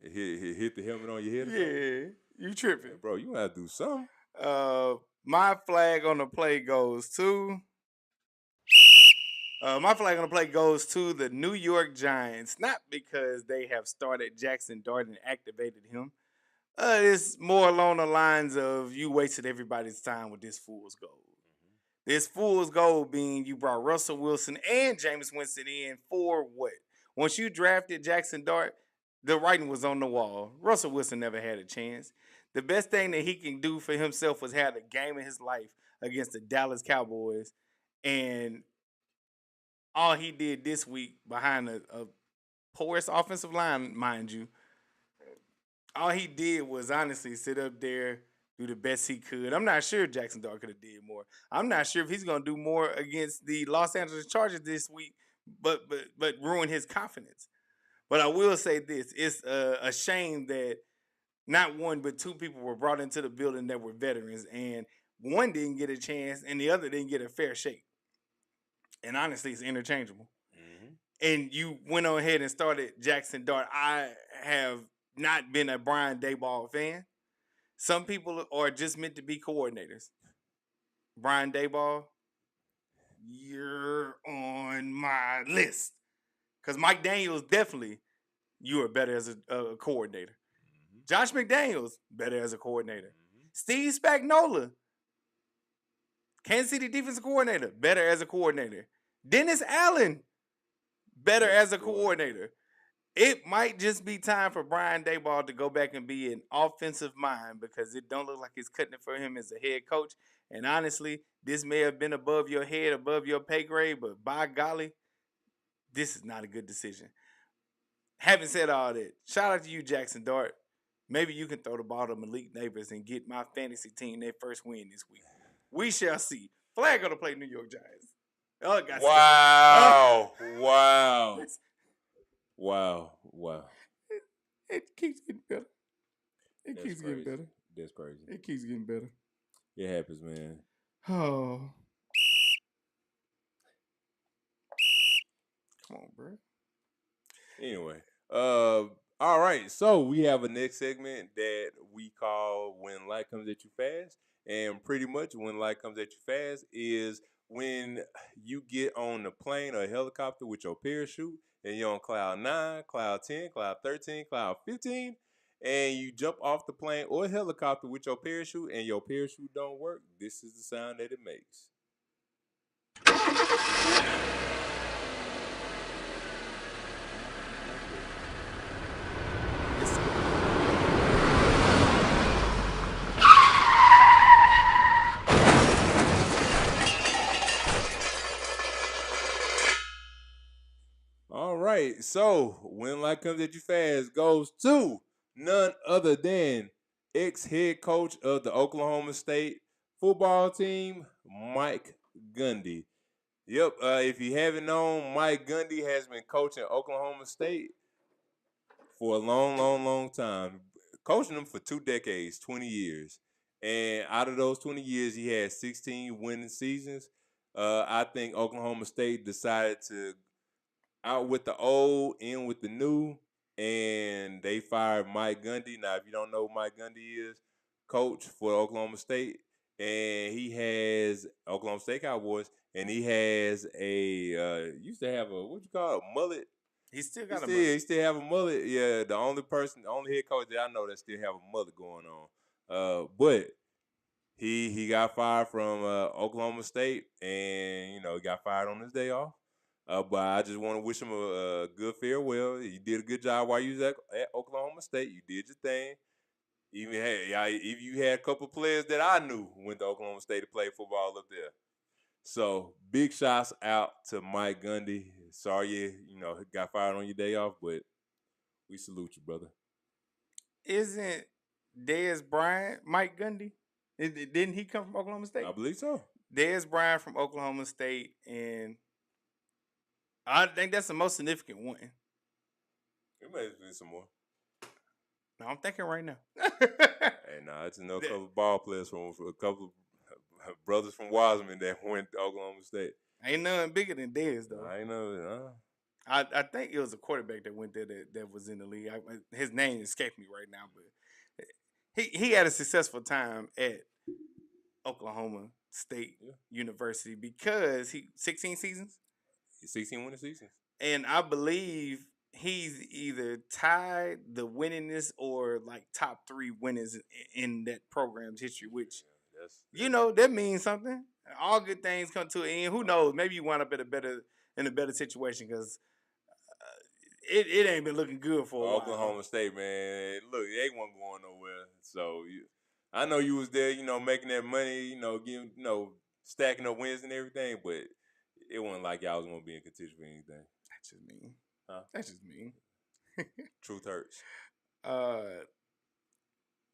it hit the helmet on your head? Yeah, you tripping. Man, bro, you gotta do something. My flag on the play goes to the New York Giants, not because they have started Jaxson Dart and activated him. It's more along the lines of you wasted everybody's time with this fool's gold. Mm-hmm. This fool's gold being you brought Russell Wilson and Jameis Winston in for what? Once you drafted Jaxson Dart, the writing was on the wall. Russell Wilson never had a chance. The best thing that he can do for himself was have the game of his life against the Dallas Cowboys. And all he did this week behind a porous offensive line, mind you, all he did was honestly sit up there, do the best he could. I'm not sure if Jaxson Dart could have did more. I'm not sure if he's going to do more against the Los Angeles Chargers this week, but ruin his confidence. But I will say this. It's a shame that not one but 2 people were brought into the building that were veterans, and one didn't get a chance and the other didn't get a fair shake. And honestly, it's interchangeable. Mm-hmm. And you went on ahead and started Jaxson Dart. I have not been a Brian Daboll fan. Some people are just meant to be coordinators. Brian Daboll, you're on my list. Because Mike Daniels, definitely, you are better as a coordinator. Mm-hmm. Josh McDaniels, better as a coordinator. Mm-hmm. Steve Spagnuolo, Kansas City defensive coordinator, better as a coordinator. Dennis Allen, better as a coordinator. It might just be time for Brian Daboll to go back and be an offensive mind because it don't look like it's cutting it for him as a head coach. And honestly, this may have been above your head, above your pay grade, but by golly, this is not a good decision. Having said all that, shout out to you, Jaxson Dart. Maybe you can throw the ball to Malik Neighbors and get my fantasy team their first win this week. We shall see. Flag gonna play New York Giants. Oh, got Wow. Wow. It keeps getting better. It That's keeps crazy. getting better. That's crazy. It keeps getting better. It happens, man. Oh. Come on, bro. Anyway, all right. So we have a next segment that we call "When Light Comes at You Fast," and pretty much when light comes at you fast is when you get on the plane or helicopter with your parachute and you're on cloud 9, cloud 10, cloud 13, cloud 15, and you jump off the plane or helicopter with your parachute and your parachute don't work. This is the sound that it makes. All right, so when light comes at you fast goes to none other than ex-head coach of the Oklahoma State football team, Mike Gundy. Yep, if you haven't known, Mike Gundy has been coaching Oklahoma State for a long time. Coaching them for 2 decades, 20 years. And out of those 20 years, he had 16 winning seasons. I think Oklahoma State decided to out with the old, in with the new, and they fired Mike Gundy. Now, if you don't know who Mike Gundy is, coach for Oklahoma State, and he has Oklahoma State Cowboys, and he has a used to have a what you call it, a mullet. He still got He still have a mullet. Yeah, the only head coach that I know that still have a mullet going on. But he got fired from Oklahoma State, and he got fired on his day off. But I just want to wish him a good farewell. You did a good job while you was at Oklahoma State. You did your thing. Even you had a couple of players that I knew went to Oklahoma State to play football up there. So big shots out to Mike Gundy. Sorry you got fired on your day off, but we salute you, brother. Isn't Dez Bryant Mike Gundy? Didn't he come from Oklahoma State? I believe so. Dez Bryant from Oklahoma State, and I think that's the most significant one. It may have been some more. No, I'm thinking right now. Hey, nah, it's another couple of ball players from a couple of brothers from Wiseman that went to Oklahoma State. Ain't nothing bigger than Dez, though. I ain't know. I think it was a quarterback that went there that was in the league. His name escaped me right now, but he had a successful time at Oklahoma State University because he 16 seasons. 16 winning seasons. And I believe he's either tied the winningest or like top 3 winners in that program's history, which that means something. All good things come to an end. Who knows? Maybe you wind up in a better situation because it ain't been looking good for a while. Oklahoma State, man. Look, they wasn't going nowhere. So I know you was there, making that money, getting, stacking up wins and everything, but it wasn't like y'all was gonna be in contention for anything. That's just mean. Huh? That's just mean. Truth hurts.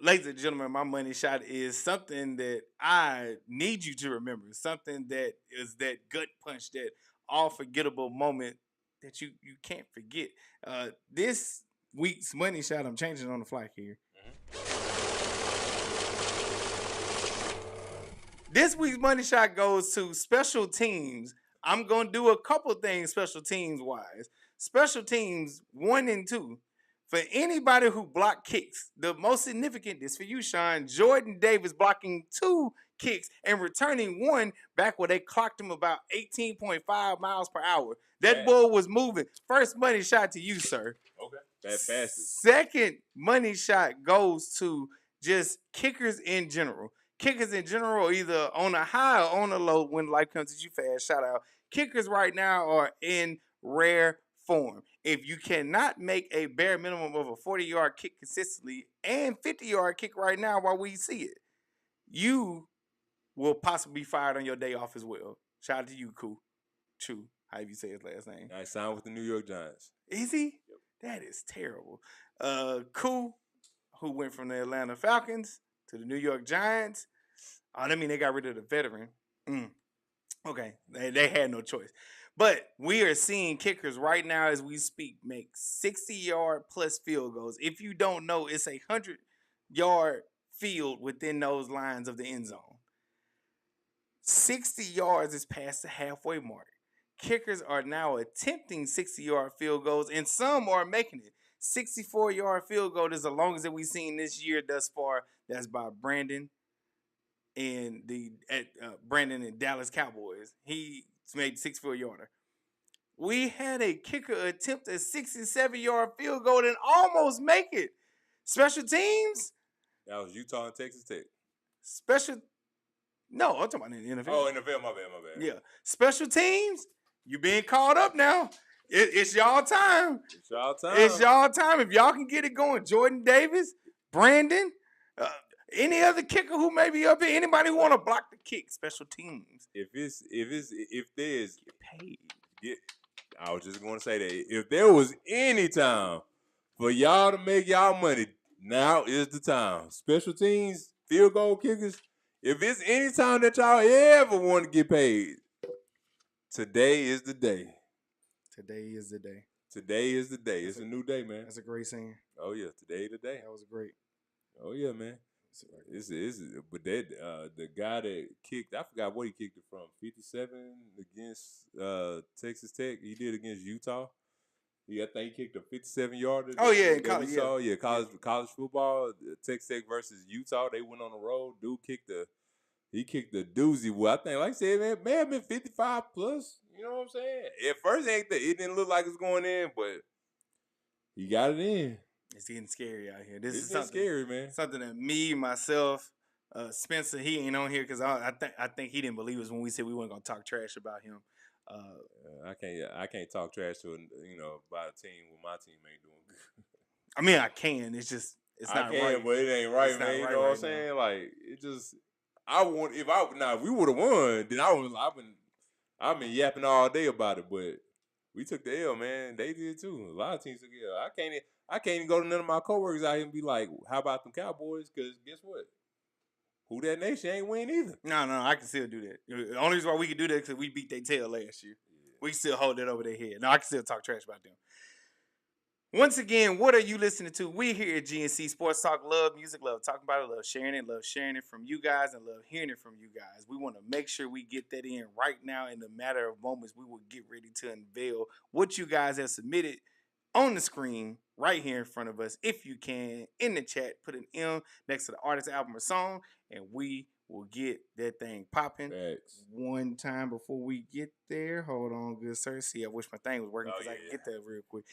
Ladies and gentlemen, my money shot is something that I need you to remember. Something that is that gut punch, that unforgettable moment that you can't forget. This week's money shot, I'm changing on the fly here. This week's money shot goes to special teams. I'm going to do a couple things special teams wise. Special teams 1 and 2. For anybody who blocked kicks, the most significant is for you, Sean. Jordan Davis blocking 2 kicks and returning 1 back where they clocked him about 18.5 miles per hour. That ball was moving. First money shot to you, sir. Okay. That passes. Second money shot goes to just kickers in general. Kickers in general, either on a high or on a low when life comes at you fast. Shout out. Kickers right now are in rare form. If you cannot make a bare minimum of a 40-yard kick consistently and 50-yard kick right now while we see it, you will possibly be fired on your day off as well. Shout out to you, Chu. How you say his last name? I signed with the New York Giants. Is he? Yep. That is terrible. Koo, who went from the Atlanta Falcons to the New York Giants. Oh, I mean they got rid of the veteran. Okay, they had no choice. But we are seeing kickers right now as we speak make 60-yard plus field goals. If you don't know, it's a 100-yard field within those lines of the end zone. 60 yards is past the halfway mark. Kickers are now attempting 60-yard field goals, and some are making it. 64-yard field goal is the longest that we've seen this year thus far. That's by Brandon and Dallas Cowboys. He made 64-yarder. We had a kicker attempt a 67-yard field goal and almost make it. Special teams. That was Utah and Texas Tech. No, I'm talking about in the NFL. Oh, NFL, my bad. Yeah. Special teams, you being called up now. It's y'all time. It's y'all time. If y'all can get it going, Jordan Davis, Brandon, any other kicker who may be up here, anybody who want to block the kick, special teams. If there's get paid. I was just going to say that if there was any time for y'all to make y'all money, now is the time. Special teams, field goal kickers. If it's any time that y'all ever want to get paid, today is the day. Today is the day. Today is the day. It's a new day, man. That's a great saying. Oh yeah, today the day. That was great. Oh yeah, man. But the guy that kicked, I forgot what he kicked it from. 57 against Texas Tech. He did against Utah. I think he kicked a 57-yarder. Oh yeah, in college. Yeah, college football. Texas Tech versus Utah. They went on the road. Dude kicked the doozy. Well, I think, like I said, man, may have been 55 plus. You know what I'm saying? At first, it didn't look like it was going in, but he got it in. It's getting scary out here. This is something scary, man. Something that me, myself, Spencer, he ain't on here because I think he didn't believe us when we said we weren't gonna talk trash about him. I can't talk trash to about a team when my team ain't doing good. I mean, I can. It's just not right. But it ain't right, man. You know what I'm saying? Like it just. If we would have won, then I've been yapping all day about it. But we took the L, man. They did too. A lot of teams took the L. I can't even go to none of my coworkers out here and be like, "How about them Cowboys?" Because guess what? Who that nation ain't win either. No, I can still do that. The only reason why we can do that is because we beat their tail last year. Yeah. We can still hold that over their head. No, I can still talk trash about them. Once again, what are you listening to? We here at GNC Sports Talk. Love music, love talking about it, love sharing it from you guys, and love hearing it from you guys. We want to make sure we get that in right now. In a matter of moments, we will get ready to unveil what you guys have submitted on the screen right here in front of us. If you can, in the chat, put an M next to the artist, album, or song, and we will get that thing popping. Thanks. One time before we get there, hold on, good sir. See, I wish my thing was working because I can get that real quick.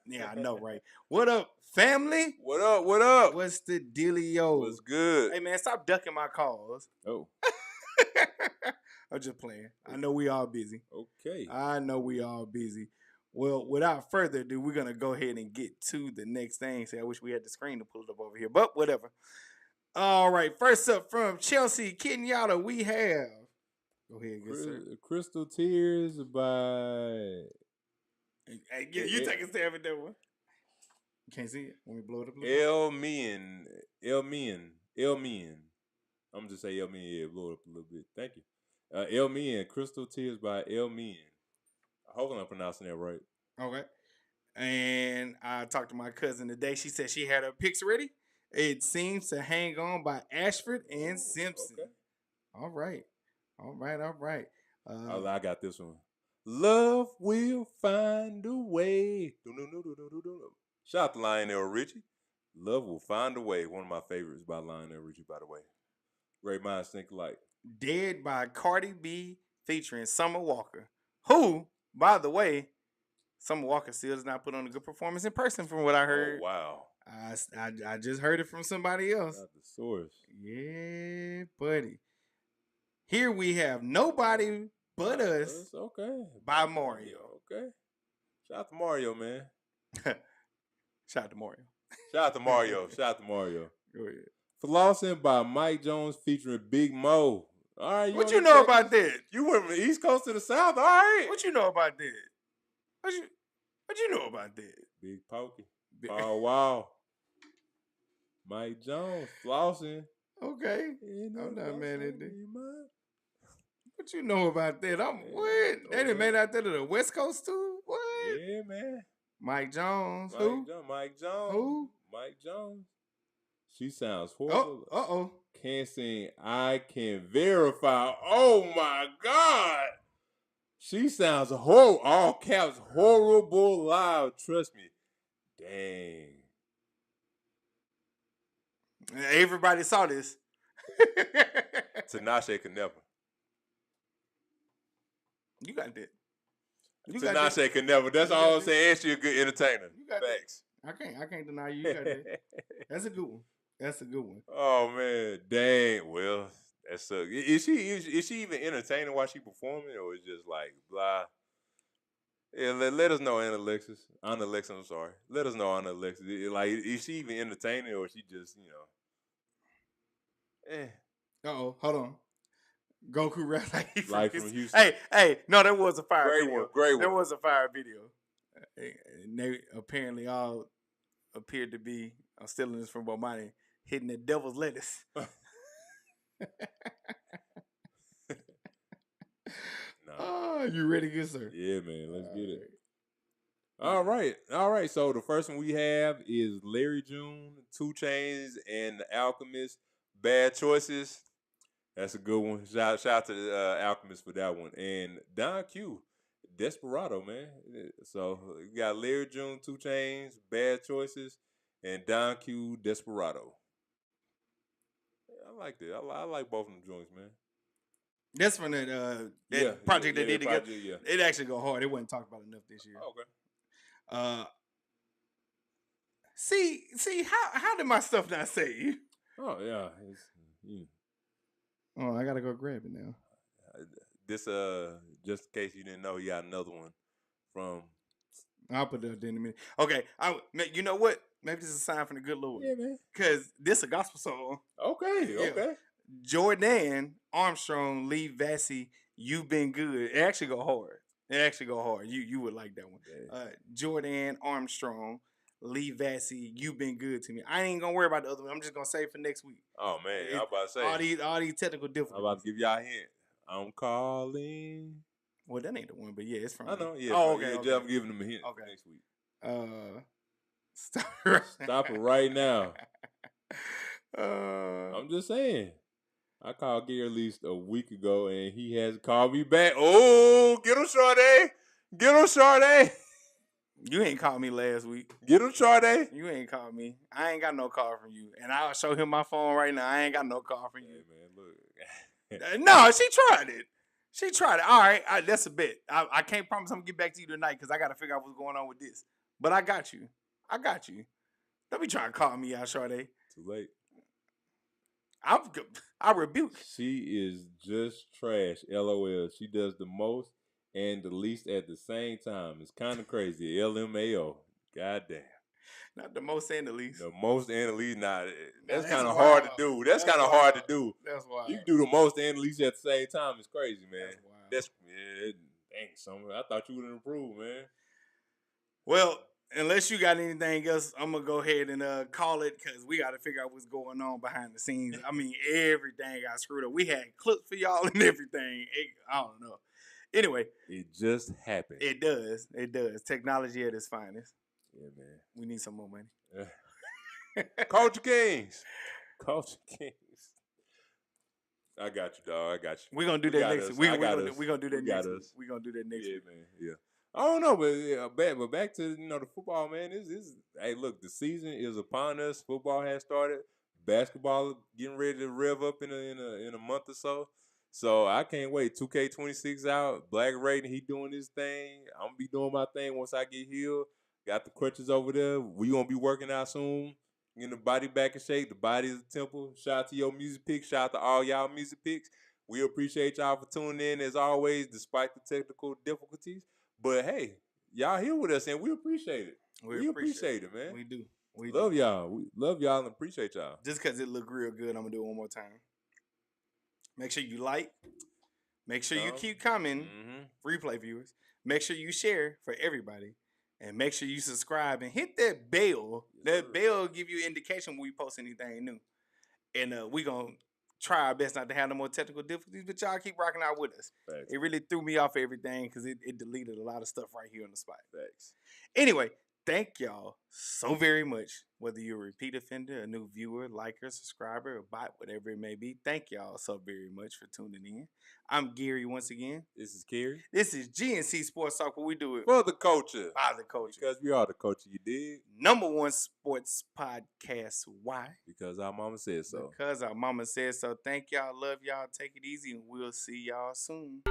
Yeah, I know, right? What up, family? What up? What's the dealio? What's good? Hey, man, stop ducking my calls. Oh. I'm just playing. I know we all busy. Okay. I know we all busy. Well, without further ado, we're going to go ahead and get to the next thing. See, I wish we had the screen to pull it up over here, but whatever. All right, first up from Chelsea Kenyatta, we have... Go ahead, good sir. Crystal Tears by... Hey, yeah, you take a stab at that one. You can't see it? Let me blow it up a little bit. El Mien. I'm going to just say El Mien. Yeah, blow it up a little bit. Thank you. El Mien. Crystal Tears by El Mien. I hope I'm pronouncing that right. Okay. And I talked to my cousin today. She said she had her picks ready. It seems to hang on by Ashford and Simpson. Okay. All right. I got this one. Love will find a way. Shout out to Lionel Richie. Love will find a way. One of my favorites by Lionel Richie, by the way. Great minds think alike. Dead by Cardi B featuring Summer Walker. Who, by the way, Summer Walker still does not put on a good performance in person from what I heard. Oh, wow. I just heard it from somebody else. Not the source. Yeah, buddy. Here we have Nobody But Us. Okay. By Mario. Okay. Shout out to Mario, man. Shout out to Mario. Shout out to Mario. Shout out to Mario. Go ahead. Flossing by Mike Jones featuring Big Mo. All right, What you know about that? You went from the East Coast to the South. All right. What you know about that? What you know about that? Big Pokey. Oh wow. Mike Jones flossing. Okay. I'm not mad at that. What you know about that? What? They done made out there to the West Coast too? What? Yeah, man. Mike Jones. Mike Jones. Who? Mike Jones. She sounds horrible. Oh. Can't sing. I can verify. Oh my God. She sounds horrible. All caps, horrible loud. Trust me. Dang. Everybody saw this. Tinashe could never. You got that. Tinashe could never. That's all I'm saying. And she a good entertainer. You got Facts. that. I can't deny you. You got that. That's a good one. That's a good one. Oh man, dang. Well, that sucks. Is she even entertaining while she performing, or is just like blah? Yeah, let us know, Anna Alexis. I'm sorry. Let us know, Anna Alexis. Like, is she even entertaining, or is she just, Uh-oh, hold on. Goku rap like from Houston. Hey, no, there was a fire Great video. one, great one. There was a fire video. And they apparently all appeared to be, I'm stealing this from Bomani, hitting the devil's lettuce. Oh, you ready, good sir? Yeah, man. Let's get it. All right. So the first one we have is Larry June, 2 Chainz, and the Alchemist. Bad Choices. That's a good one. Shout out to the Alchemist for that one. And Don Q, Desperado, man. So you got Larry June, 2 Chainz, Bad Choices, and Don Q, Desperado. I like that. I like both of them joints, man. That's from that project they did together. Project, yeah. It actually go hard. It wasn't talked about enough this year. Okay. See how did my stuff not save you? Oh yeah. Oh, I gotta go grab it now. This just in case you didn't know, he got another one from. I'll put that in a minute. Okay, you know what? Maybe this is a sign from the good Lord. Yeah, man. Cause this is a gospel song. Okay. Jordan Armstrong, Lee Vassy, You've Been Good. It actually go hard. You would like that one. Yeah. Jordan Armstrong, Lee Vassy, You've Been Good to Me. I ain't gonna worry about the other one. I'm just gonna save it for next week. Oh man, I was about to say all these technical difficulties. I'm about to give y'all a hint. I'm calling. Well, that ain't the one, but yeah, it's from. I know. Yeah. Oh, okay. Yeah, okay. I'm giving them a hint next week. Stop it right now. I'm I'm just saying. I called Gary at least a week ago, and he hasn't called me back. Oh, get him, Sade. Get him, Sade. You ain't called me last week. Get him, Sade. You ain't called me. I ain't got no call from you. And I'll show him my phone right now. I ain't got no call from you. Hey, man, look. No, she tried it. All right, that's a bet. I can't promise I'm going to get back to you tonight because I got to figure out what's going on with this. But I got you. Don't be trying to call me out, Sade. Too late. I rebuke. She is just trash. LOL. She does the most and the least at the same time. It's kind of crazy. LMAO. Goddamn. Not the most and the least. The most and the least. Nah, that's kind of hard to do. That's kind of hard to do. That's wild. You can do the most and the least at the same time. It's crazy, man. That's wild. Dang, Summer. I thought you would have improved, man. Well, unless you got anything else, I'm going to go ahead and call it because we got to figure out what's going on behind the scenes. I mean, everything got screwed up. We had clips for y'all and everything. I don't know. Anyway. It just happened. It does. Technology at its finest. Yeah, man. We need some more money. Culture Kings. I got you, dog. I got you. We're going to do that next week. We're going to do that next week. We're going to do that next week. Man. Yeah. I don't know, but back to the football, man. Hey, look, the season is upon us. Football has started. Basketball getting ready to rev up in a month or so. So I can't wait. 2K26 out. Black Raiden, he doing his thing. I'm gonna be doing my thing once I get healed. Got the crutches over there. We gonna be working out soon. Getting the body back in shape. The body is a temple. Shout out to your music picks. Shout out to all y'all music picks. We appreciate y'all for tuning in as always, despite the technical difficulties. But hey, y'all here with us, and we appreciate it. We appreciate it, man. We do. We love y'all. We love y'all and appreciate y'all. Just because it looked real good, I'm gonna do it one more time. Make sure you like. Make sure you keep commenting, replay viewers. Make sure you share for everybody. And make sure you subscribe and hit that bell. That bell will give you indication when we post anything new. And we going to try our best not to have no more technical difficulties, but y'all keep rocking out with us. Thanks. It really threw me off everything because it deleted a lot of stuff right here on the spot. Thanks. Anyway, thank y'all so very much. Whether you're a repeat offender, a new viewer, liker, subscriber, or bot, whatever it may be, thank y'all so very much for tuning in. I'm Cary once again. This is Cary. This is GNC Sports Talk, where we do it for the culture. By the culture. Because we are the culture, you dig? #1 sports podcast. Why? Because our mama said so. Because our mama said so. Thank y'all. Love y'all. Take it easy, and we'll see y'all soon.